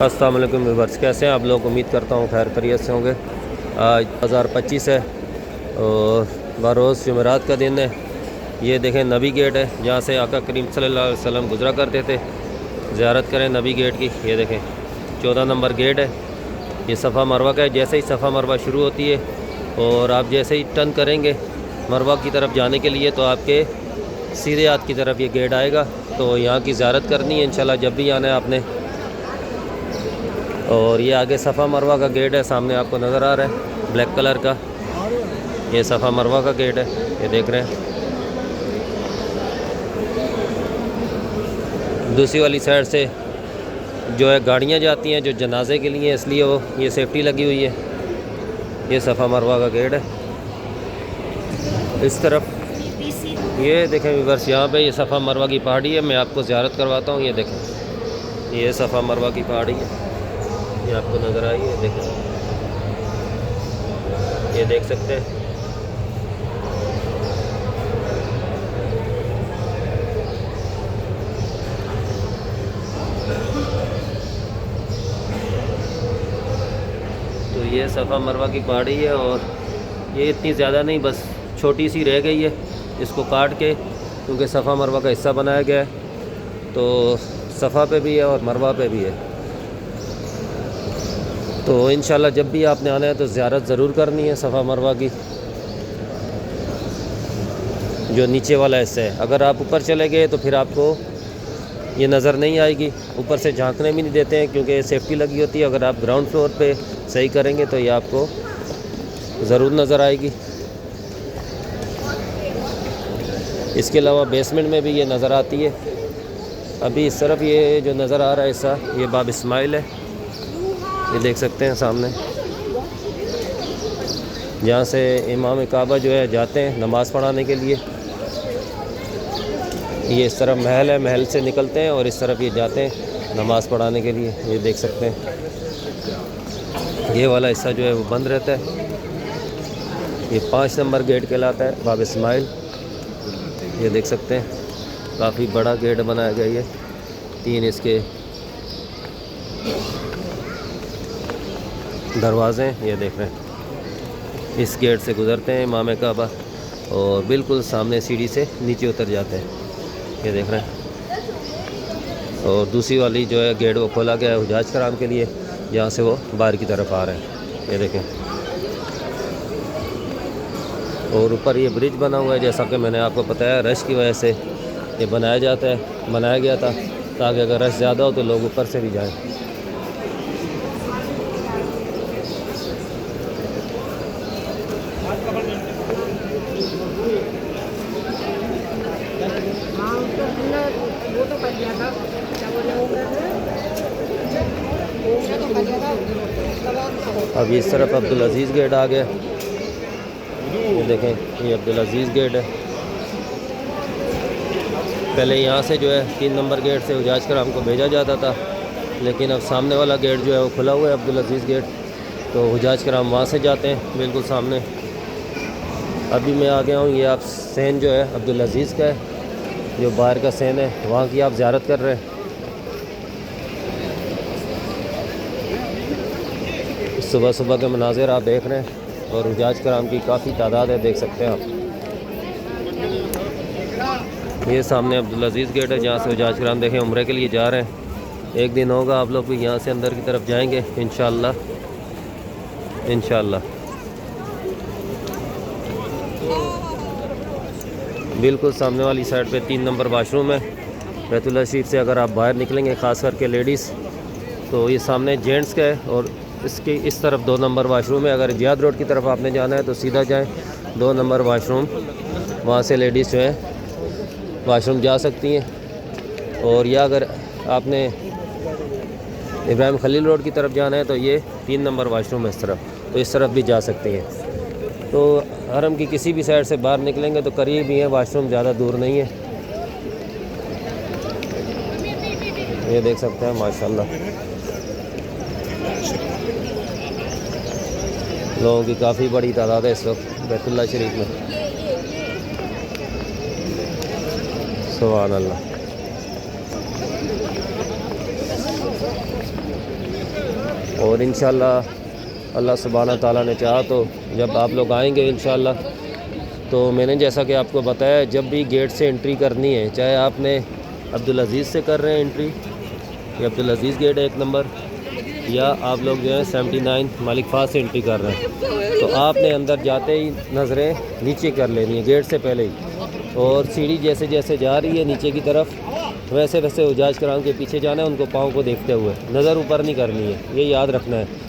अस्सलाम वालेकुम व्यूअर्स, कैसे हैं आप लोग। उम्मीद करता हूँ खैर खैरियत से होंगे। आज 2025 है और बरोज़ जुमेरात का दिन है। ये देखें नबी गेट है जहाँ से आका करीम सल्लल्लाहु अलैहि वसल्लम गुज़रा करते थे। ज़ियारत करें नबी गेट की। ये देखें 14 नंबर गेट है। ये सफ़ा मरवा का है। जैसे ही सफ़ा मरवा शुरू होती है और आप जैसे ही टर्न करेंगे मरवा की तरफ जाने के लिए तो आपके सीधे हाथ की तरफ ये गेट आएगा। तो यहाँ की ज़ियारत करनी है इंशाल्लाह जब भी आना है आपने। और ये आगे सफ़ा मरवा का गेट है, सामने आपको नज़र आ रहा है ब्लैक कलर का। ये सफ़ा मरवा का गेट है, ये देख रहे हैं। दूसरी वाली साइड से जो है गाड़ियाँ जाती हैं जो जनाजे के लिए, इसलिए वो ये सेफ्टी लगी हुई है। ये सफ़ा मरवा का गेट है। इस तरफ ये देखें व्यूअर्स, यहाँ पे ये सफ़ा मरवा की पहाड़ी है। मैं आपको ज़ियारत करवाता हूँ। ये देखें, ये सफ़ा मरवा की पहाड़ी है, ये आपको नज़र आई है। देखें, ये देख सकते हैं। तो ये सफ़ा मरवा की पहाड़ी है और ये इतनी ज़्यादा नहीं, बस छोटी सी रह गई है। इसको काट के, क्योंकि सफ़ा मरवा का हिस्सा बनाया गया है, तो सफ़ा पे भी है और मरवा पे भी है। तो इंशाल्लाह जब भी आपने आना है तो ज़ियारत ज़रूर करनी है सफ़ा मरवा की। जो नीचे वाला हिस्सा है, अगर आप ऊपर चले गए तो फिर आपको ये नज़र नहीं आएगी। ऊपर से झांकने भी नहीं देते हैं क्योंकि सेफ्टी लगी होती है। अगर आप ग्राउंड फ्लोर पे सही करेंगे तो ये आपको ज़रूर नज़र आएगी। इसके अलावा बेसमेंट में भी ये नज़र आती है। अभी इस तरफ ये जो नज़र आ रहा है हिस्सा, ये बाब इस्माइल है। ये देख सकते हैं सामने, जहाँ से इमाम काबा जो है जाते हैं नमाज़ पढ़ाने के लिए। ये इस तरफ महल है, महल से निकलते हैं और इस तरफ ये जाते हैं नमाज़ पढ़ाने के लिए। ये देख सकते हैं, ये वाला हिस्सा जो है वो बंद रहता है। ये 5 नंबर गेट कहलाता है, बाब इस्माइल। ये देख सकते हैं, काफ़ी बड़ा गेट बनाया गया। ये 3 इसके दरवाज़े हैं, ये देख रहे हैं। इस गेट से गुज़रते हैं इमाम काबा और बिल्कुल सामने सीढ़ी से नीचे उतर जाते हैं। ये देख रहे हैं। और दूसरी वाली जो है गेट वो खोला गया है हुजाज कराम के लिए, जहाँ से वो बाहर की तरफ आ रहे हैं। ये देखें। और ऊपर ये ब्रिज बना हुआ है, जैसा कि मैंने आपको बताया रश की वजह से ये बनाया गया था, ताकि अगर रश ज़्यादा हो तो लोग ऊपर से भी जाएं। अब इस तरफ अब्दुल अज़ीज़ गेट आ गया। ये देखें, ये अब्दुल अज़ीज़ गेट है। पहले यहाँ से जो है 3 नंबर गेट से हुजाज कराम को भेजा जाता था, लेकिन अब सामने वाला गेट जो है वो खुला हुआ है, अब्दुल अज़ीज़ गेट। तो हुजाज कराम वहाँ से जाते हैं बिल्कुल सामने। अभी मैं आ गया हूँ, ये आप सैन जो है अब्दुल अज़ीज़ का है, जो बाहर का सैन है, वहाँ की आप ज़ियारत कर रहे हैं। सुबह सुबह के मनाज़िर आप देख रहे हैं और हुजाज कराम की काफ़ी तादाद है, देख सकते हैं आप। ये सामने अब्दुल अज़ीज़ गेट है, जहाँ से हुजाज कराम देखें उम्रे के लिए जा रहे हैं। एक दिन होगा आप लोग भी यहाँ से अंदर की तरफ जाएंगे इंशाअल्लाह। बिल्कुल सामने वाली साइड पे 3 नंबर वाशरूम है बैतुल्लाह शरीफ से। अगर आप बाहर निकलेंगे, ख़ास करके लेडीज़, तो ये सामने जेंट्स का है और इसके इस तरफ 2 नंबर वाशरूम है। अगर जियाद रोड की तरफ आपने जाना है तो सीधा जाएं 2 नंबर वाशरूम, वहाँ से लेडीज़ जो है वाशरूम जा सकती हैं। और या अगर आपने इब्राहिम खलील रोड की तरफ जाना है तो ये 3 नंबर वाशरूम है इस तरफ, तो इस तरफ भी जा सकती हैं। तो हरम की किसी भी साइड से बाहर निकलेंगे तो करीब ही है वाशरूम, ज़्यादा दूर नहीं है। ये देख सकते हैं माशाल्लाह, लोगों की काफ़ी बड़ी तादाद है इस वक्त बैतुल्लाह शरीफ में। सुभान अल्लाह। और इंशाल्लाह अल्लाह सुब्हाना ताला ने चाहा तो जब आप लोग आएंगे इंशाल्लाह, तो मैंने जैसा कि आपको बताया, जब भी गेट से एंट्री करनी है, चाहे आपने अब्दुल अज़ीज़ से कर रहे हैं एंट्री, ये अब्दुल अज़ीज़ गेट है 1 नंबर, या आप लोग जो है 79 मालिक फाज से एंट्री कर रहे हैं, तो आपने अंदर जाते ही नज़रें नीचे कर लेनी है गेट से पहले ही। और सीढ़ी जैसे जैसे जा रही है नीचे की तरफ, वैसे वैसे हुजाज कराम के पीछे जाना है, उनको पाँव को देखते हुए, नज़र ऊपर नहीं करनी है, ये याद रखना है।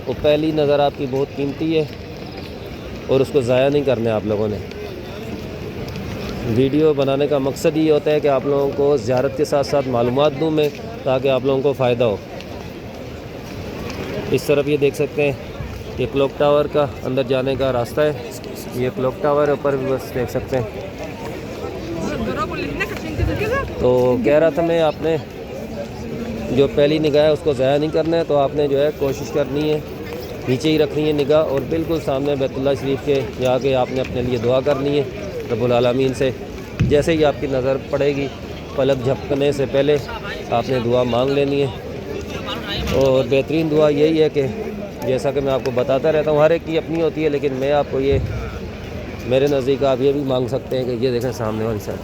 वो पहली नज़र आपकी बहुत कीमती है और उसको ज़ाया नहीं करना है आप लोगों ने। वीडियो बनाने का मकसद ये होता है कि आप लोगों को ज़ियारत के साथ साथ मालूमात दूँ मैं, ताकि आप लोगों को फ़ायदा हो। इस तरफ ये देख सकते हैं, ये क्लॉक टावर का अंदर जाने का रास्ता है, ये क्लॉक टावर है, ऊपर भी बस देख सकते हैं। तो कह रहा था मैं, आपने जो पहली निगाह है उसको ज़ाया नहीं करना है, तो आपने जो है कोशिश करनी है नीचे ही रखनी है निगाह, और बिल्कुल सामने बैतुल्लाह शरीफ के जाके आपने अपने लिए दुआ करनी है रब्बुल आलमीन से। जैसे ही आपकी नज़र पड़ेगी, पलक झपकने से पहले आपने दुआ मांग लेनी है। और बेहतरीन दुआ यही है कि जैसा कि मैं आपको बताता रहता हूँ, हर एक की अपनी होती है, लेकिन मैं आपको ये, मेरे नज़दीक आप ये भी मांग सकते हैं कि ये देखें सामने वाली साइड,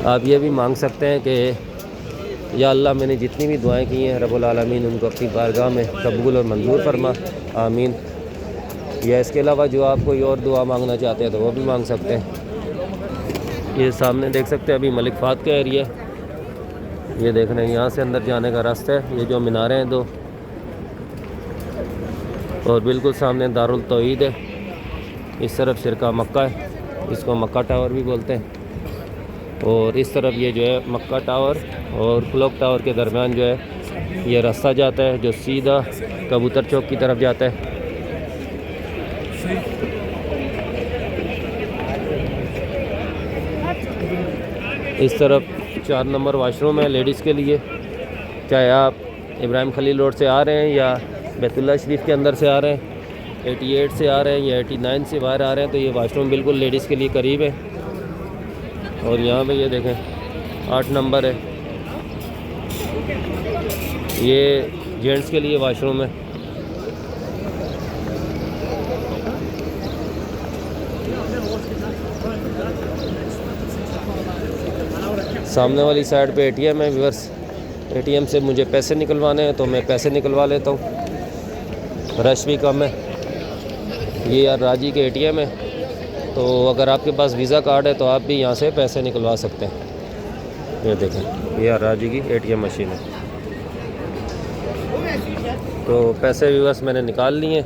आप ये भी मांग सकते हैं कि या अल्लाह मैंने जितनी भी दुआएं की हैं रब्बुल आलमीन उनको अपनी बारगाह में कबूल और मंजूर फरमा, आमीन। या इसके अलावा जो आप कोई और दुआ मांगना चाहते हैं तो वो भी मांग सकते हैं। ये सामने देख सकते हैं अभी मलिक फाद का एरिया, ये देख रहे हैं, यहाँ से अंदर जाने का रास्ता है, ये जो मीनारें हैं 2, और बिल्कुल सामने दारुल तौहीद है, इस तरफ शिरका मक्का है, इसको मक्का टावर भी बोलते हैं, और इस तरफ ये जो है मक्का टावर और क्लॉक टावर के दरमियान जो है ये रास्ता जाता है, जो सीधा कबूतर चौक की तरफ जाता है। इस तरफ 4 नंबर वाशरूम है लेडीज़ के लिए, चाहे आप इब्राहिम खलील रोड से आ रहे हैं या बैतुल्लाह शरीफ के अंदर से आ रहे हैं, 88 से आ रहे हैं या 89 से बाहर आ रहे हैं, तो ये वाशरूम बिल्कुल लेडीज़ के लिए करीब है। और यहाँ पे ये देखें 8 नंबर है, ये जेंट्स के लिए वाशरूम है। सामने वाली साइड पे एटीएम है व्यूअर्स, एटीएम से मुझे पैसे निकलवाने हैं तो मैं पैसे निकलवा लेता हूँ, रश भी कम है। ये यार राजी के एटीएम है, तो अगर आपके पास वीज़ा कार्ड है तो आप भी यहाँ से पैसे निकलवा सकते हैं। ये देखें, ये राजी की एटीएम मशीन है। तो पैसे व्यूअर्स मैंने निकाल लिए।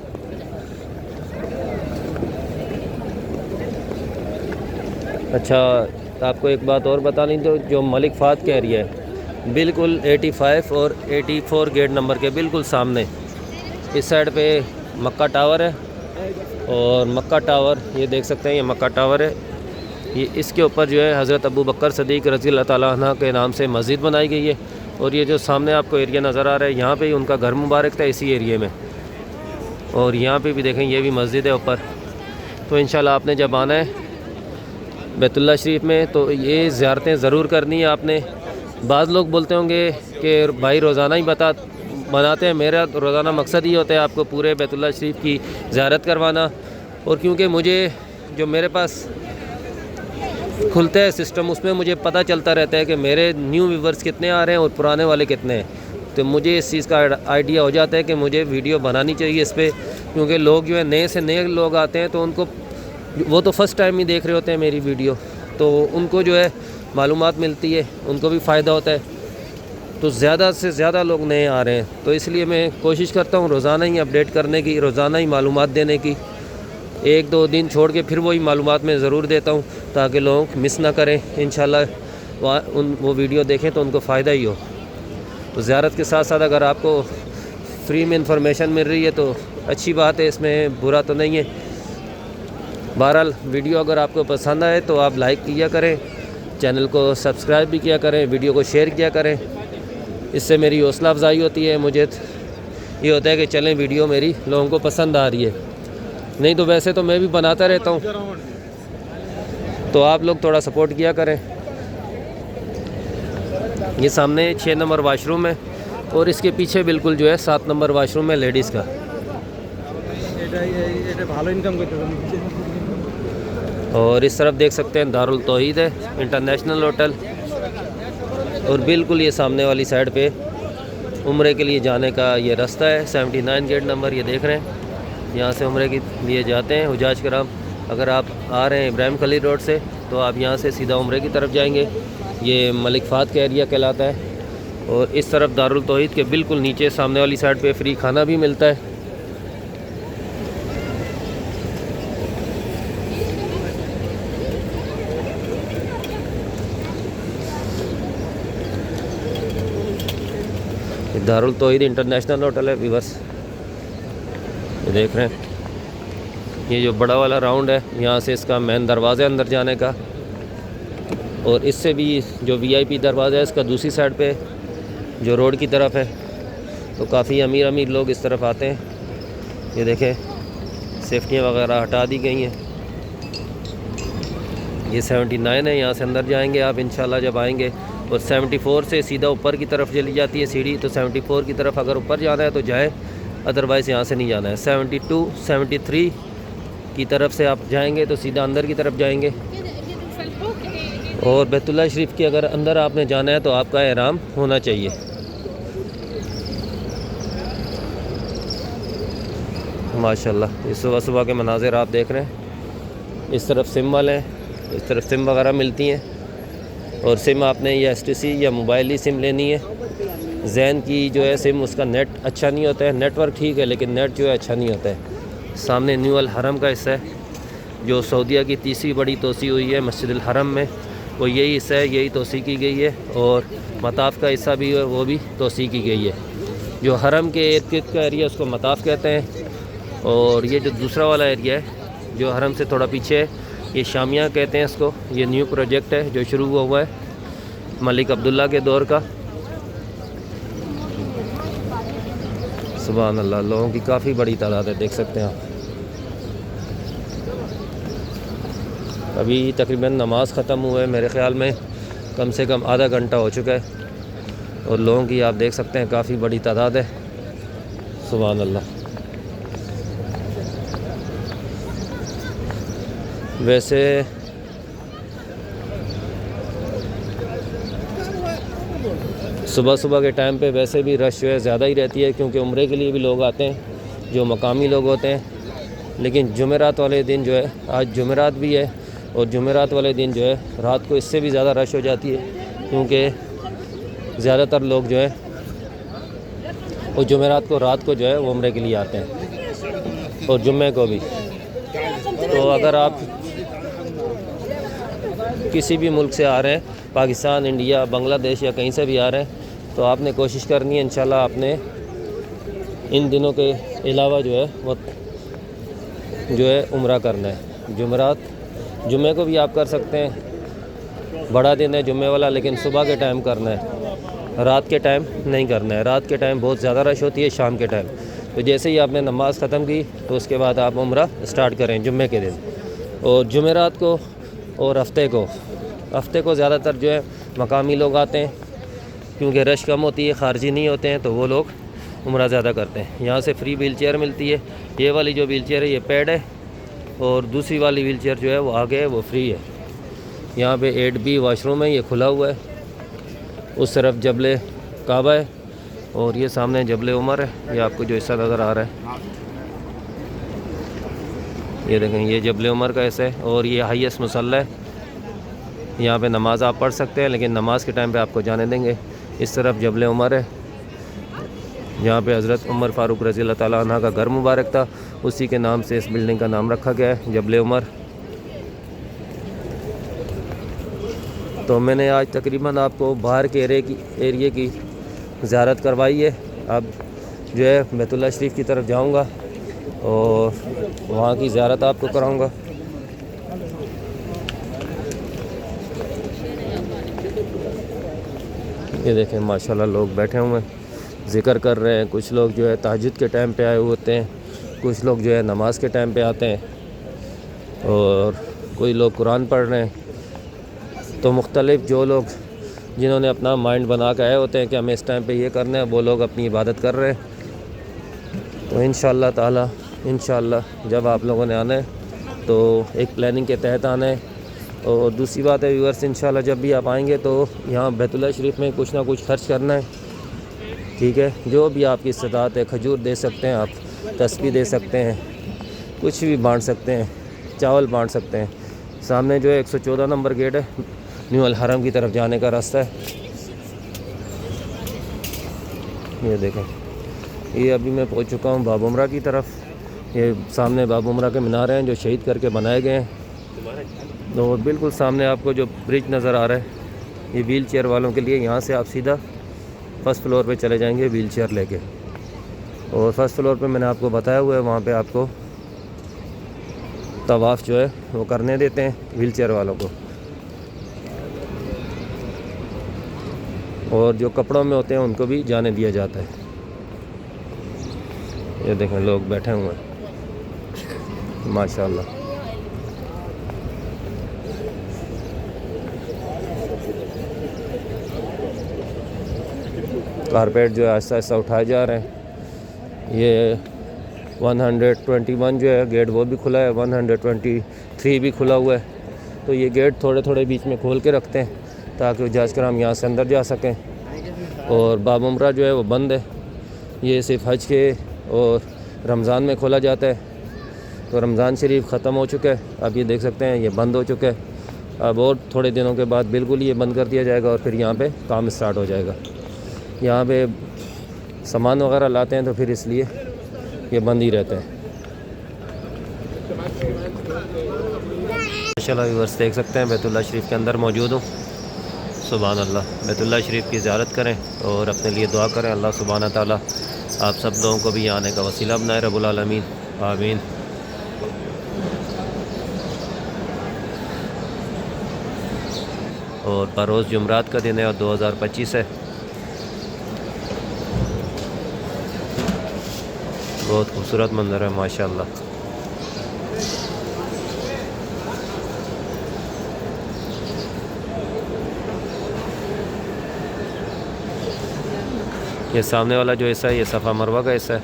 अच्छा, आपको एक बात और बतानी, तो जो मलिक फाद का एरिया है बिल्कुल 85 और 84 गेट नंबर के बिल्कुल सामने, इस साइड पे मक्का टावर है, और मक्का टावर ये देख सकते हैं, ये मक्का टावर है, ये इसके ऊपर जो है हज़रत अबू बकर सदीक़ रज़ी अल्लाह ताला अन्हु के नाम से मस्जिद बनाई गई है। और ये जो सामने आपको एरिया नज़र आ रहा है, यहाँ पे ही उनका घर मुबारक था इसी एरिए में, और यहाँ पे भी देखें ये भी मस्जिद है ऊपर। तो इंशाल्लाह आपने जब आना है बैतुल्लाह शरीफ में तो ये ज़ियारतें ज़रूर करनी है आपने। बाज़ लोग बोलते होंगे कि भाई रोज़ाना ही बनाते हैं, मेरा रोज़ाना मकसद ही होता है आपको पूरे बैतुल्लाह शरीफ की ज़ियारत करवाना। और क्योंकि मुझे जो मेरे पास खुलता है सिस्टम, उसमें मुझे पता चलता रहता है कि मेरे न्यू व्यूवर्स कितने आ रहे हैं और पुराने वाले कितने हैं, तो मुझे इस चीज़ का आइडिया हो जाता है कि मुझे वीडियो बनानी चाहिए इस पर। क्योंकि लोग जो है नए से नए लोग आते हैं, तो उनको, वो तो फ़र्स्ट टाइम ही देख रहे होते हैं मेरी वीडियो, तो उनको जो है मालूमात मिलती है, उनको भी फ़ायदा होता है। तो ज़्यादा से ज़्यादा लोग नए आ रहे हैं, तो इसलिए मैं कोशिश करता हूँ रोज़ाना ही अपडेट करने की, रोज़ाना ही मालूमात देने की। 1-2 दिन छोड़ के फिर वही मालूमात मैं ज़रूर देता हूँ, ताकि लोग मिस ना करें। इंशाल्लाह वो वीडियो देखें तो उनको फ़ायदा ही हो। तो ज़ियारत के साथ साथ अगर आपको फ्री में इंफॉर्मेशन मिल रही है तो अच्छी बात है, इसमें बुरा तो नहीं है। बहरहाल वीडियो अगर आपको पसंद आए तो आप लाइक किया करें, चैनल को सब्सक्राइब भी किया करें, वीडियो को शेयर किया करें, इससे मेरी हौसला अफजाई होती है। मुझे ये होता है कि चलें वीडियो मेरी लोगों को पसंद आ रही है, नहीं तो वैसे तो मैं भी बनाता रहता हूँ, तो आप लोग थोड़ा सपोर्ट किया करें। ये सामने 6 नंबर वाशरूम है, और इसके पीछे बिल्कुल जो है 7 नंबर वाशरूम है लेडीज़ का। भालो इनकम करते और इस तरफ देख सकते हैं दारुल तौहीद है इंटरनेशनल होटल। और बिल्कुल ये सामने वाली साइड पे उम्रे के लिए जाने का ये रास्ता है। 79 गेट नंबर ये देख रहे हैं, यहाँ से उम्रे के लिए जाते हैं हुजाज कराम। अगर आप आ रहे हैं इब्राहिम खलील रोड से तो आप यहाँ से सीधा उम्रे की तरफ जाएंगे। ये मलिक फ़ाद का एरिया कहलाता है। और इस तरफ दारुल तौहीद के बिल्कुल नीचे सामने वाली साइड पे फ्री खाना भी मिलता है। दारुल तौहीद इंटरनेशनल होटल है व्यूअर्स, ये देख रहे हैं। ये जो बड़ा वाला राउंड है यहाँ से इसका मेन दरवाज़ा अंदर जाने का। और इससे भी जो वीआईपी दरवाज़ा है इसका दूसरी साइड पे जो रोड की तरफ है। तो काफ़ी अमीर अमीर लोग इस तरफ आते हैं। ये देखें सेफ्टियाँ वगैरह हटा दी गई हैं। ये 79 है, यहाँ से अंदर जाएंगे आप इंशाल्लाह जब आएंगे। और 74 से सीधा ऊपर की तरफ चली जाती है सीढ़ी। तो 74 की तरफ अगर ऊपर जाना है तो जाए, अदरवाइज़ यहाँ से नहीं जाना है। 72 73 की तरफ से आप जाएंगे तो सीधा अंदर की तरफ जाएंगे। और बैतुल्लाह शरीफ के अगर अंदर आपने जाना है तो आपका एहराम होना चाहिए। माशाल्लाह ये सुबह सुबह के मनाजिर आप देख रहे हैं। इस तरफ सिम वाले हैं, इस तरफ सिम वगैरह मिलती हैं। और सिम आपने या STC या मोबाइल ही सिम लेनी है। जैन की जो है सिम उसका नेट अच्छा नहीं होता है, नेटवर्क ठीक है लेकिन नेट जो है अच्छा नहीं होता है। सामने न्यू अल हरम का हिस्सा है जो सऊदीया की तीसरी बड़ी तोसी हुई है मस्जिद अल हरम में, वो यही हिस्सा है, यही तोसी की गई है। और मताफ़ का हिस्सा भी है वो भी तोसी की गई है। जो हरम के इर्द गिर्द का एरिया उसको मताफ़ कहते हैं। और ये जो दूसरा वाला एरिया है जो हरम से थोड़ा पीछे है ये शामिया कहते हैं इसको। ये न्यू प्रोजेक्ट है जो शुरू हुआ है मलिक अब्दुल्ला के दौर का। सुभान अल्लाह, लोगों की काफ़ी बड़ी तादाद है, देख सकते हैं आप। अभी तकरीबन नमाज़ ख़त्म हुए मेरे ख़्याल में कम से कम आधा घंटा हो चुका है। और लोगों की आप देख सकते हैं काफ़ी बड़ी तादाद है। सुभान अल्लाह। वैसे सुबह सुबह के टाइम पे वैसे भी रश जो है ज़्यादा ही रहती है क्योंकि उम्रे के लिए भी लोग आते हैं जो मकामी लोग होते हैं। लेकिन जुमेरात वाले दिन जो है, आज जुमेरात भी है और जुमेरात वाले दिन जो है रात को इससे भी ज़्यादा रश हो जाती है क्योंकि ज़्यादातर लोग जो है वो जुमेरात को रात को जो है वो उम्रे के लिए आते हैं और जुम्मे को भी। तो अगर आप किसी भी मुल्क से आ रहे हैं, पाकिस्तान, इंडिया, बांग्लादेश या कहीं से भी आ रहे हैं, तो आपने कोशिश करनी है इंशाल्लाह आपने इन दिनों के अलावा जो है वो जो है उम्रा करना है। जुमेरात, जुम्मे को भी आप कर सकते हैं, बड़ा दिन है जुम्मे वाला, लेकिन सुबह के टाइम करना है, रात के टाइम नहीं करना है। रात के टाइम बहुत ज़्यादा रश होती है, शाम के टाइम। तो जैसे ही आपने नमाज़ ख़त्म की तो उसके बाद आप उम्रा स्टार्ट करें जुम्मे के दिन। और जुमेरात को और हफ्ते को ज़्यादातर जो है मकामी लोग आते हैं क्योंकि रश कम होती है, ख़ारजी नहीं होते हैं, तो वो लोग उम्रा ज़्यादा करते हैं। यहाँ से फ्री व्हील चेयर मिलती है। ये वाली जो व्हील चेयर है ये पेड है और दूसरी वाली व्हील चेयर जो है वो आगे है, वो फ्री है। यहाँ पे 8B वाशरूम है, ये खुला हुआ है। उस तरफ जबले काबा है और ये सामने जबले उमर है। ये आपको जो हिस्सा नज़र आ रहा है ये देखें, ये जबले उमर का हिस्सा है और ये हाईएस्ट मुसल्ला है। यहाँ पे नमाज़ आप पढ़ सकते हैं लेकिन नमाज के टाइम पे आपको जाने देंगे। इस तरफ जबले उमर है जहाँ पे हज़रत उमर फ़ारूक रज़ी अल्लाह ताला अन्हा का घर मुबारक था, उसी के नाम से इस बिल्डिंग का नाम रखा गया है, जबले उमर। तो मैंने आज तकरीबन आपको बाहर के एरिए की ज़ियारत करवाई है। अब जो है बैतुल्लाह शरीफ की तरफ जाऊँगा और वहाँ की ज़ियारत आपको कराऊँगा। ये देखें माशाल्लाह लोग बैठे हुए हैं, ज़िक्र कर रहे हैं। कुछ लोग जो है तहज्जुद के टाइम पे आए हुए होते हैं, कुछ लोग जो है नमाज के टाइम पे आते हैं और कोई लोग कुरान पढ़ रहे हैं। तो मुख्तलिफ़ जो लोग जिन्होंने अपना माइंड बना के आए होते हैं कि हमें इस टाइम पे ये करना है, वो लोग अपनी इबादत कर रहे हैं। तो इंशाअल्लाह ताला जब आप लोगों ने आना है तो एक प्लानिंग के तहत आना है। और दूसरी बात है व्यूअर्स, इंशाअल्लाह जब भी आप आएंगे तो यहाँ बैतुल्लाह शरीफ में कुछ ना कुछ खर्च करना है, ठीक है। जो भी आपकी इस्तात है, खजूर दे सकते हैं आप, तस्बीह दे सकते हैं, कुछ भी बांट सकते हैं, चावल बांट सकते हैं। सामने जो है 114 नंबर गेट है, न्यू अल हरम की तरफ जाने का रास्ता है। ये देखें, ये अभी मैं पहुंच चुका हूं बाब उमरा की तरफ। ये सामने बाब उमरा के मीनार हैं जो शहीद करके बनाए गए हैं। और बिल्कुल सामने आपको जो ब्रिज नज़र आ रहा है, ये व्हील चेयर वालों के लिए। यहाँ से आप सीधा फर्स्ट फ्लोर पे चले जाएंगे व्हील चेयर लेके। और फर्स्ट फ्लोर पे मैंने आपको बताया हुआ है, वहाँ पे आपको तवाफ़ जो है वो करने देते हैं व्हील चेयर वालों को। और जो कपड़ों में होते हैं उनको भी जाने दिया जाता है। ये देखें, लोग बैठे हुए हैं माशाल्लाह। कारपेट जो है आहिस्ता आहिस्ता उठाए जा रहे हैं। ये 121 जो है गेट वो भी खुला है, 123 भी खुला हुआ है। तो ये गेट थोड़े थोड़े बीच में खोल के रखते हैं ताकि उजाज कर हम यहाँ से अंदर जा सकें। और बाब उमरा जो है वो बंद है, ये सिर्फ हज के और रमज़ान में खोला जाता है। तो रमज़ान शरीफ ख़त्म हो चुका है, अब ये देख सकते हैं ये बंद हो चुका है। अब और थोड़े दिनों के बाद बिल्कुल ये बंद कर दिया जाएगा और फिर यहाँ पे काम स्टार्ट हो जाएगा। यहाँ पे सामान वगैरह लाते हैं तो फिर इसलिए ये बंद ही रहते हैं। माशाल्लाह व्यूअर्स देख सकते हैं बैतुल्लाह शरीफ के अंदर मौजूद हूँ। सुभान अल्लाह, बैतुल्लाह शरीफ की ज़ियारत करें और अपने लिए दुआ करें। अल्लाह सुभान ताला आप सब लोगों को भी यहाँ आने का वसीला बनाए, रब्बुल आलमीन, आमीन। और बरोज़ जुमरात का दिन है और 2025 है। बहुत खूबसूरत मंज़र है माशाल्लाह। ये सामने वाला जो हिस्सा है ये सफ़ा मरवा का हिस्सा है।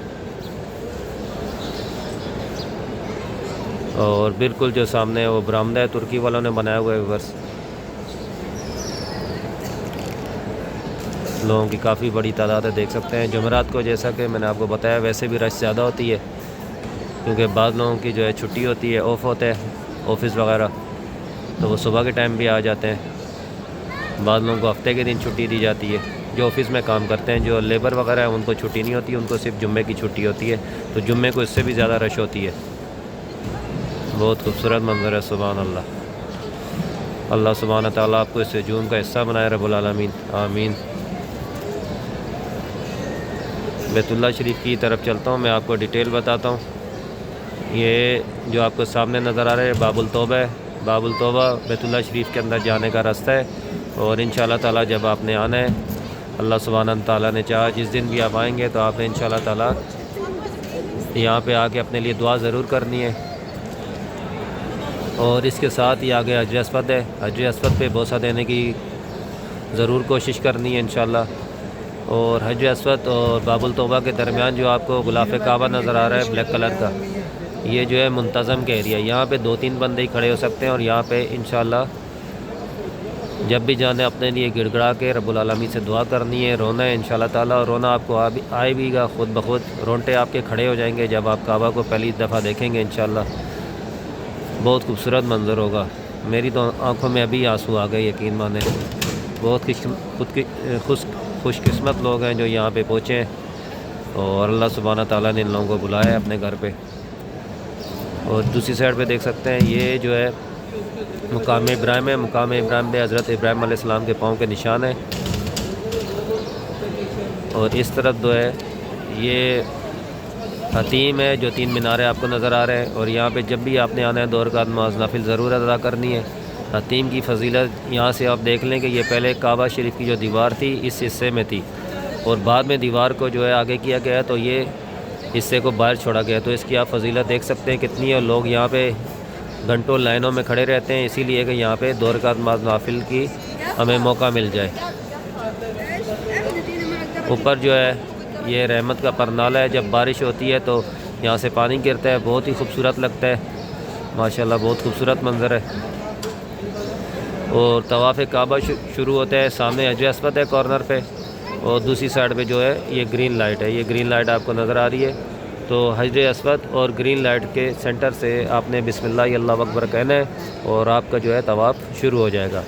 और बिल्कुल जो सामने है वो बरामदा है, तुर्की वालों ने बनाया हुआ है। वर्स लोगों की काफ़ी बड़ी तादाद है, देख सकते हैं। जुमेरात को जैसा कि मैंने आपको बताया वैसे भी रश ज़्यादा होती है क्योंकि बाद लोगों की जो है छुट्टी होती है, ऑफ होते हैं ऑफिस वगैरह, तो वो सुबह के टाइम भी आ जाते हैं। बाद लोगों को हफ्ते के दिन छुट्टी दी जाती है, जो ऑफिस में काम करते हैं। जो लेबर वगैरह है उनको छुट्टी नहीं होती, उनको सिर्फ जुम्मे की छुट्टी होती है, तो जुम्मे को इससे भी ज़्यादा रश होती है। बहुत खूबसूरत मंज़र है, सुभान अल्लाह। अल्लाह सुभान ताला आपको इस हजूम का हिस्सा बनाए, रब्बुल आलमीन, आमीन। बैतुल्लाह शरीफ की तरफ चलता हूँ, मैं आपको डिटेल बताता हूँ। ये जो आपको सामने नज़र आ रहा है बाबुल तौबा है। बाबुल तौबा बैतुल्लाह शरीफ के अंदर जाने का रास्ता है। और इंशाअल्लाह ताला जब आपने आना है, अल्लाह सुब्हानहू ताला ने चाहा जिस दिन भी आप आएंगे तो आपने इंशाअल्लाह ताला यहाँ पे आके अपने लिए दुआ ज़रूर करनी है। और इसके साथ ही आगे हजर अस्वद है, हजर अस्वद पे बोसा देने की ज़रूर कोशिश करनी है इंशाअल्लाह। और हजर अस्वद और बाबुल तौबा के दरमियान जो आपको गुलाफ़े काबा नज़र आ रहा है ब्लैक कलर का, ये जो है मुंतज़म का एरिया, यहाँ पे 2-3 बंदे ही खड़े हो सकते हैं। और यहाँ पे इंशाअल्लाह जब भी जाने अपने लिए गिड़गड़ा के रब्बुल आलमीन से दुआ करनी है, रोना है इंशाअल्लाह ताला। और रोना आपको आए बीगा खुद ब खुद, रोंटे आपके खड़े हो जाएंगे जब आप काबा को पहली दफ़ा देखेंगे इंशाअल्लाह। बहुत खूबसूरत मंज़र होगा। मेरी तो आँखों में अभी आंसू आ गए, यकीन माने। बहुत खुशकिस्मत लोग हैं जो यहाँ पे पहुँचे हैं और अल्लाह सुब्हानहू ताला ने इन लोगों को बुलाया है अपने घर पे। और दूसरी साइड पे देख सकते हैं ये जो है मुकाम इब्राहिम है। मुकाम इब्राहिम पे हज़रत इब्राहिम अलैहिस्सलाम के पाँव के निशान है। और इस तरफ जो है ये हतीम है, जो 3 मीनारे आपको नज़र आ रहे हैं। और यहाँ पे जब भी आपने आना है 2 रकात नमाज़ नफिल ज़रूर अदा करनी है। हतीम की फजीलत यहाँ से आप देख लें कि ये पहले काबा शरीफ की जो दीवार थी इस हिस्से में थी और बाद में दीवार को जो है आगे किया गया है, तो ये हिस्से को बाहर छोड़ा गया। तो इसकी आप फजीलत देख सकते हैं कितनी है। और लोग यहाँ पे घंटों लाइनों में खड़े रहते हैं इसीलिए कि यहाँ पे 2 रकात नमाज़ नफिल की हमें मौका मिल जाए। ऊपर जो है ये रहमत का परनाला है, जब बारिश होती है तो यहाँ से पानी गिरता है, बहुत ही खूबसूरत लगता है माशाल्लाह, बहुत खूबसूरत मंज़र है। और तवाफ़ काबा शुरू होता है, सामने हजर अस्वद है कॉर्नर पे, और दूसरी साइड पे जो है ये ग्रीन लाइट है, ये ग्रीन लाइट आपको नज़र आ रही है। तो हजर अस्वद और ग्रीन लाइट के सेंटर से आपने बिस्मिल्लाह अल्लाहु अकबर कहना है और आपका जो है तवाफ़ शुरू हो जाएगा।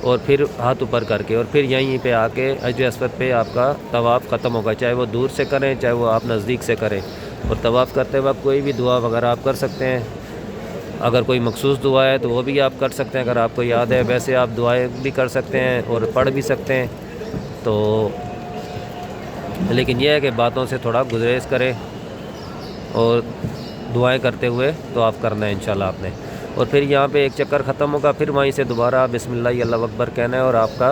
और फिर हाथ ऊपर करके और फिर यहीं पे आके हजर अस्वद पे आपका तवाफ़ ख़त्म होगा, चाहे वो दूर से करें चाहे वो आप नज़दीक से करें। और तवाफ़ करते वक्त कोई भी दुआ वगैरह आप कर सकते हैं, अगर कोई मखसूस दुआ है तो वो भी आप कर सकते हैं अगर आपको याद है, वैसे आप दुआएं भी कर सकते हैं और पढ़ भी सकते हैं। तो लेकिन यह है कि बातों से थोड़ा गुजरेज करें और दुआएं करते हुए तो आप करना है इंशाल्लाह आपने। और फिर यहाँ पे एक चक्कर ख़त्म होगा, फिर वहीं से दोबारा बिस्मिल्लाह अल्लाहु अकबर कहना है और आपका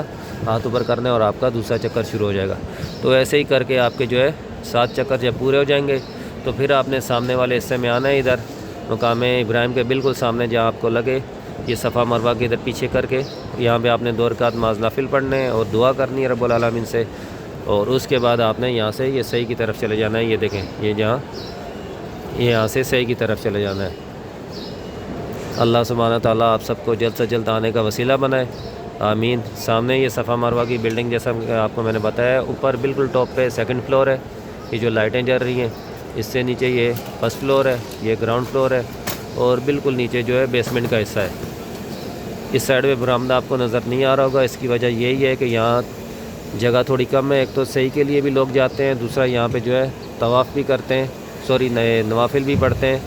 हाथ ऊपर करना है और आपका दूसरा चक्कर शुरू हो जाएगा। तो ऐसे ही करके आपके जो है 7 चक्कर जब पूरे हो जाएंगे तो फिर आपने सामने वाले हिस्से में आना है, इधर मकाम इब्राहिम के बिल्कुल सामने जहाँ आपको लगे ये सफ़ा मरवा के इधर पीछे करके यहाँ पे आपने 2 रकात नमाज़ नाफिल पढ़ने हैं और दुआ करनी है रब्बुल आलमीन से। और उसके बाद आपने यहाँ से ये सही की तरफ चले जाना है, ये देखें ये यहाँ से सही की तरफ चले जाना है। अल्लाह सुब्हानहू तआला आप सबको जल्द से जल्द आने का वसीला बनाए, आमीन। सामने ये सफ़ा मरवा की बिल्डिंग जैसा आपको मैंने बताया, ऊपर बिल्कुल टॉप पे 2nd फ्लोर है, ये जो लाइटें जल रही हैं, इससे नीचे ये 1st फ्लोर है, ये ग्राउंड फ्लोर है और बिल्कुल नीचे जो है बेसमेंट का हिस्सा है। इस साइड में बरामदा आपको नज़र नहीं आ रहा होगा, इसकी वजह यही है कि यहाँ जगह थोड़ी कम है। एक तो सही के लिए भी लोग जाते हैं, दूसरा यहाँ पे जो है तवाफ़ भी करते हैं, सॉरी नए नवाफिल भी पढ़ते हैं,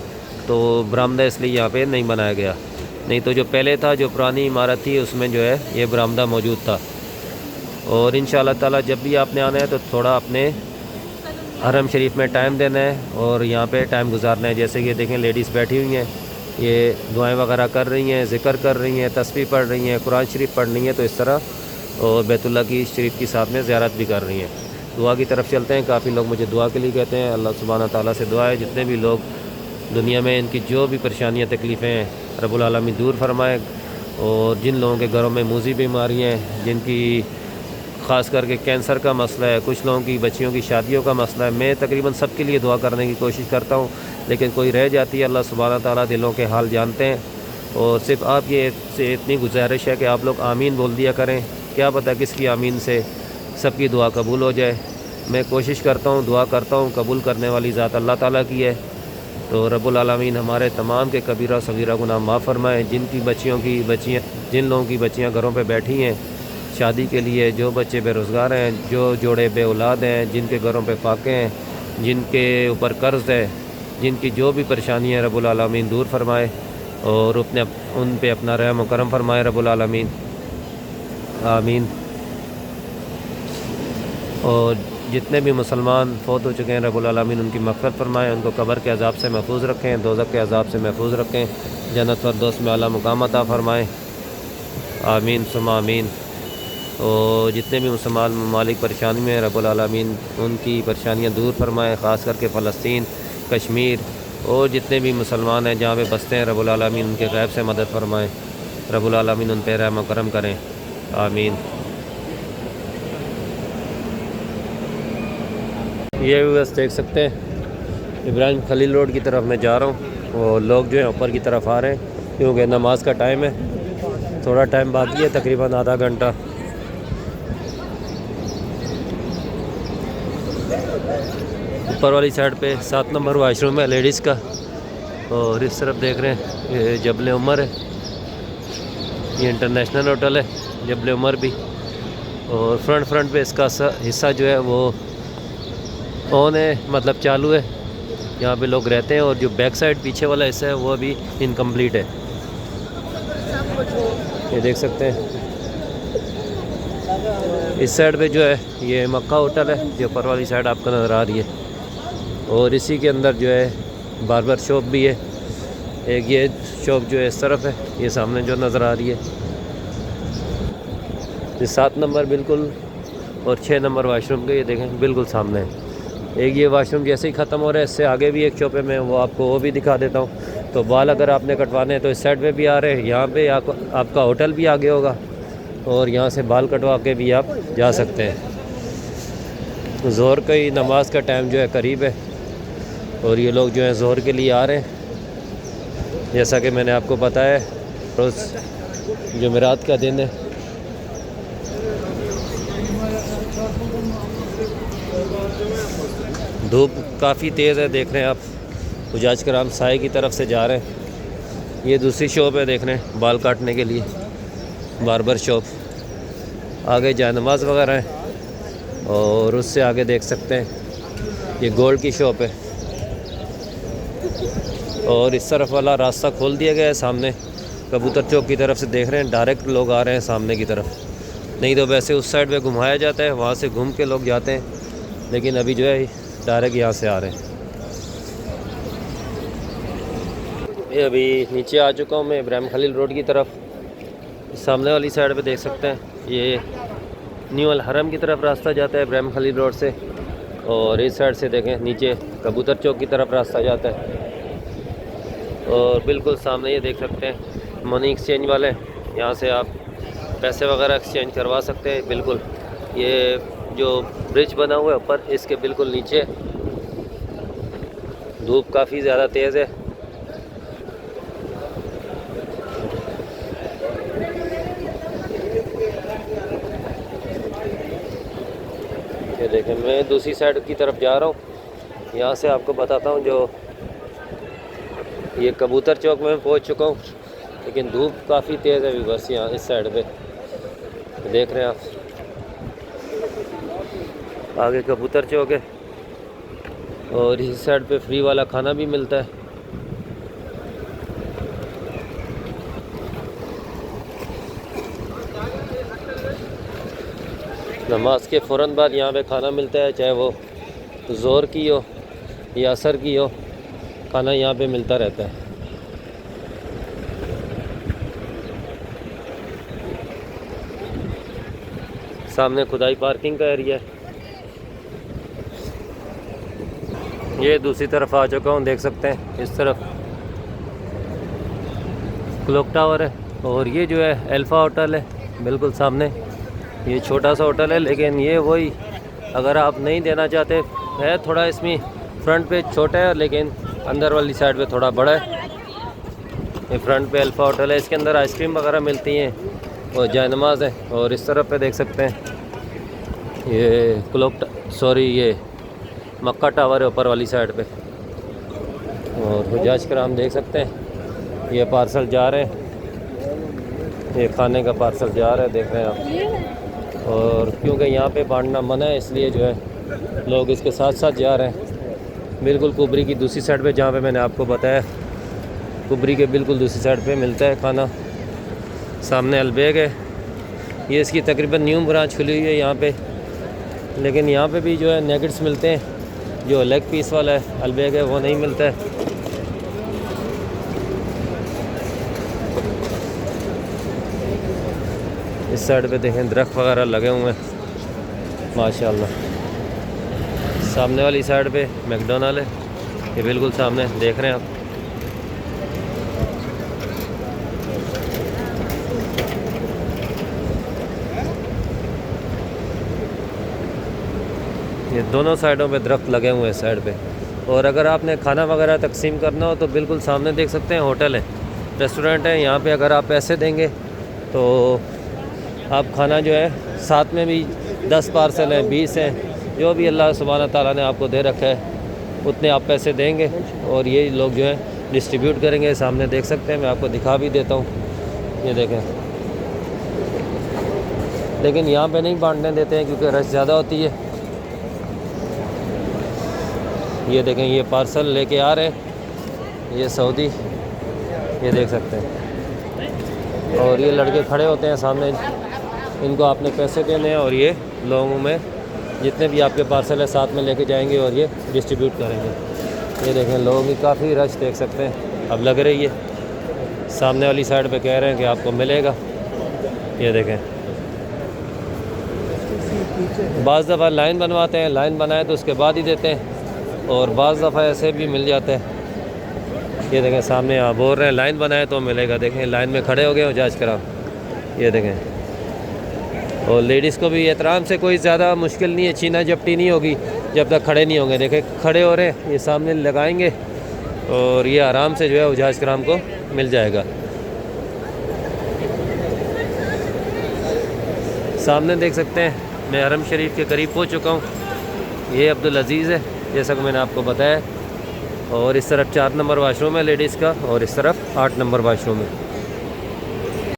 तो बरामदा इसलिए यहाँ पे नहीं बनाया गया। नहीं तो जो पहले था, जो पुरानी इमारत थी, उसमें जो है ये बरामदा मौजूद था। और इंशाअल्लाह ताला जब भी आपने आना है तो थोड़ा अपने हरम शरीफ में टाइम देना है और यहाँ पे टाइम गुजारना है। जैसे कि देखें लेडीज़ बैठी हुई हैं, ये दुआएं वगैरह कर रही हैं, ज़िक्र कर रही हैं, तस्बीह पढ़ रही हैं, कुरान शरीफ पढ़ रही हैं, तो इस तरह और बैतुल्लाह की शरीफ की साथ में ज़ियारत भी कर रही हैं। दुआ की तरफ चलते हैं। काफ़ी लोग मुझे दुआ के लिए कहते हैं, अल्लाह सुब्हानहू तआला से दुआ है जितने भी लोग दुनिया में इनकी जो भी परेशानियाँ तकलीफ़ें हैं रब्बुल आलमीन दूर फरमाए। और जिन लोगों के घरों में मूज़ी बीमारियाँ हैं, जिनकी ख़ास करके कैंसर का मसला है, कुछ लोगों की बच्चियों की शादियों का मसला है, मैं तकरीबन सब के लिए दुआ करने की कोशिश करता हूँ, लेकिन कोई रह जाती है। अल्लाह सुब्हानहू तआला दिलों के हाल जानते हैं। और सिर्फ आप ये से इतनी गुजारिश है कि आप लोग आमीन बोल दिया करें, क्या पता किसकी आमीन से सबकी दुआ कबूल हो जाए। मैं कोशिश करता हूँ, दुआ करता हूँ, कबूल करने वाली ज़ात अल्लाह ताला की है। तो रब्बुल आलमीन हमारे तमाम के कबीरा सगीरा गुनाह माफ़ फरमाएँ। जिन लोगों की बच्चियाँ घरों पे बैठी हैं शादी के लिए, जो बच्चे बेरोज़गार हैं, जो जोड़े बे औलाद हैं, जिनके घरों पे फाके हैं, जिनके ऊपर कर्ज़ है, जिनकी जो भी परेशानी है रब्बुल आलमीन दूर फरमाए और उन पे अपना रहम व करम फरमाए रब्बुल आलमीन, आमीन। और जितने भी मुसलमान फ़ौत हो चुके हैं रब्बुल आलमीन उनकी मग़फ़िरत फरमाएँ, उनको कब्र के अज़ाब से महफूज़ रखें, दोज़ख के अज़ाब से महफूज़ रखें, जन्नत फ़िरदौस में आला मुक़ाम अता फ़रमाएँ, आमीन सुम्मा आमीन। और जितने भी मुसलमान ममालिक परेशानी में रब्बुल आलमीन उनकी परेशानियाँ दूर फरमाएँ, ख़ास करके फ़लस्तीन, कश्मीर और जितने भी मुसलमान हैं जहाँ पे बसते हैं रब्बुल आलमीन उनके गैब से मदद फरमाएँ, रब्बुल आलमीन उन पर रहम व करम करें, आमीन। ये बस देख सकते हैं इब्राहिम खलील रोड की तरफ मैं जा रहा हूँ और लोग जो है ऊपर की तरफ आ रहे हैं क्योंकि नमाज का टाइम है, थोड़ा टाइम बाकी है, तकरीबन आधा घंटा। ऊपर वाली साइड पे 7 नंबर वाशरूम है लेडीज़ का और इस तरफ देख रहे हैं ये जबल उमर है, ये इंटरनेशनल होटल है जबल उमर भी। और फ्रंट पे इसका हिस्सा जो है वो ऑन है, मतलब चालू है, यहाँ पे लोग रहते हैं। और जो बैक साइड पीछे वाला हिस्सा है वो अभी इनकम्प्लीट है, ये देख सकते हैं। इस साइड पे जो है ये मक्का होटल है जो ऊपर वाली साइड आपको नज़र आ रही है और इसी के अंदर जो है बार्बर शॉप भी है। एक ये शॉप जो है इस तरफ है, ये सामने जो नज़र आ रही है, ये 7 नंबर बिल्कुल और 6 नंबर वाशरूम के ये देखें बिल्कुल सामने है। एक ये वाशरूम जैसे ही ख़त्म हो रहा है इससे आगे भी एक शॉप है, मैं वो आपको वो भी दिखा देता हूँ। तो बाल अगर आपने कटवाने हैं तो इस साइड पे भी आ रहे हैं, यहाँ पे आपका होटल भी आगे होगा और यहाँ से बाल कटवा के भी आप जा सकते हैं। ज़ोहर का ही नमाज का टाइम जो है करीब है और ये लोग जो है ज़ोहर के लिए आ रहे हैं। जैसा कि मैंने आपको बताया रोज़ जुमेरात का दिन है। धूप काफ़ी तेज़ है, देख रहे हैं आप। हुजाज कराम साए की तरफ से जा रहे हैं। ये दूसरी शॉप है, देख रहे हैं, बाल काटने के लिए बार्बर शॉप। आगे जानमाज वगैरह है और उससे आगे देख सकते हैं ये गोल्ड की शॉप है। और इस तरफ वाला रास्ता खोल दिया गया है, सामने कबूतर चौक की तरफ से देख रहे हैं डायरेक्ट लोग आ रहे हैं सामने की तरफ। नहीं तो वैसे उस साइड पे घुमाया जाता है, वहाँ से घूम के लोग जाते हैं, लेकिन अभी जो है डायरेक्ट यहाँ से आ रहे हैं। ये अभी नीचे आ चुका हूँ मैं इब्राहिम खलील रोड की तरफ। सामने वाली साइड पे देख सकते हैं ये न्यू अल हरम की तरफ रास्ता जाता है इब्राहिम खलील रोड से, और इस साइड से देखें नीचे कबूतर चौक की तरफ रास्ता जाता है। और बिल्कुल सामने ये देख सकते हैं मनी एक्सचेंज वाले, यहाँ से आप पैसे वगैरह एक्सचेंज करवा सकते हैं। बिल्कुल ये जो ब्रिज बना हुआ है ऊपर, इसके बिल्कुल नीचे। धूप काफ़ी ज़्यादा तेज़ है। ये देखें मैं दूसरी साइड की तरफ जा रहा हूँ, यहाँ से आपको बताता हूँ। जो ये कबूतर चौक में पहुँच चुका हूँ, लेकिन धूप काफ़ी तेज़ है अभी। बस यहाँ इस साइड पे देख रहे हैं आप, आगे कबूतर चौक है और इस साइड पे फ्री वाला खाना भी मिलता है। नमाज के फ़ौरन बाद यहाँ पे खाना मिलता है, चाहे वो ज़ोहर की हो या असर की हो, खाना यहाँ पे मिलता रहता है। सामने खुदाई पार्किंग का एरिया है। ये दूसरी तरफ आ चुका हूँ, देख सकते हैं इस तरफ क्लॉक टावर है और ये जो है अल्फ़ा होटल है बिल्कुल सामने। ये छोटा सा होटल है, लेकिन ये वही अगर आप नहीं देना चाहते है, थोड़ा इसमें फ्रंट पे छोटा है लेकिन अंदर वाली साइड पे थोड़ा बड़ा है। ये फ्रंट पे अल्फ़ा होटल है, इसके अंदर आइसक्रीम वगैरह मिलती हैं और जायनमाज़ है। और इस तरफ पे देख सकते हैं ये ये मक्का टावर है ऊपर वाली साइड पे। और हुजाज कराम देख सकते हैं ये पार्सल जा रहे हैं, ये खाने का पार्सल जा रहा है, देख रहे हैं आप। और क्योंकि यहाँ पे बांटना मना है, इसलिए जो है लोग इसके साथ साथ जा रहे हैं। बिल्कुल कुबरी की दूसरी साइड पे, जहाँ पे मैंने आपको बताया कुबरी के बिल्कुल दूसरी साइड पे मिलता है खाना। सामने अलबेग है, ये इसकी तकरीबन न्यू ब्रांच खुली हुई है यहाँ पे, लेकिन यहाँ पे भी जो है नेगेट्स मिलते हैं। जो लेग पीस वाला है अलबेग है वो नहीं मिलता है। इस साइड पे देखें दरख्त वगैरह लगे हुए हैं माशाल्लाह। सामने वाली साइड पे मैकडोनल्ड है, ये बिल्कुल सामने देख रहे हैं आप। ये दोनों साइडों पे दरख्त लगे हुए हैं साइड पे। और अगर आपने खाना वगैरह तकसीम करना हो तो बिल्कुल सामने देख सकते हैं होटल है, रेस्टोरेंट है। यहाँ पे अगर आप पैसे देंगे तो आप खाना जो है साथ में भी 10 पार्सल हैं, 20 हैं, जो भी अल्लाह सुब्हाना ताला ने आपको दे रखा है उतने आप पैसे देंगे और ये लोग जो है डिस्ट्रीब्यूट करेंगे। सामने देख सकते हैं, मैं आपको दिखा भी देता हूँ, ये देखें। लेकिन यहाँ पे नहीं बांटने देते हैं क्योंकि रश ज़्यादा होती है। ये देखें ये पार्सल लेके आ रहे हैं, ये सऊदी, ये देख सकते हैं। और ये लड़के खड़े होते हैं सामने, इनको आपने पैसे देने हैं और ये लोगों में जितने भी आपके पार्सल है साथ में लेके जाएंगे और ये डिस्ट्रीब्यूट करेंगे। ये देखें लोगों की काफ़ी रश देख सकते हैं अब लग रही है। सामने वाली साइड पे कह रहे हैं कि आपको मिलेगा, ये देखें। बाज़ दफ़ा लाइन बनवाते हैं, लाइन बनाए तो उसके बाद ही देते हैं, और बाज़ दफ़ा ऐसे भी मिल जाते हैं। ये देखें सामने आप बोल रहे हैं लाइन बनाए तो मिलेगा। देखें लाइन में खड़े हो गए हो जांच करा, ये देखें। और लेडीज़ को भी एहतराम से, कोई ज़्यादा मुश्किल नहीं है, छीना झपटी नहीं होगी जब तक खड़े नहीं होंगे। देखें खड़े हो रहे हैं, ये सामने लगाएंगे और ये आराम से जो है उजाज कराम को मिल जाएगा। सामने देख सकते हैं मैं हरम शरीफ के करीब पहुंच चुका हूं। ये अब्दुल अज़ीज़ है जैसा कि मैंने आपको बताया, और इस तरफ 4 नंबर वाशरूम है लेडीज़ का और इस तरफ 8 नंबर वाशरूम है।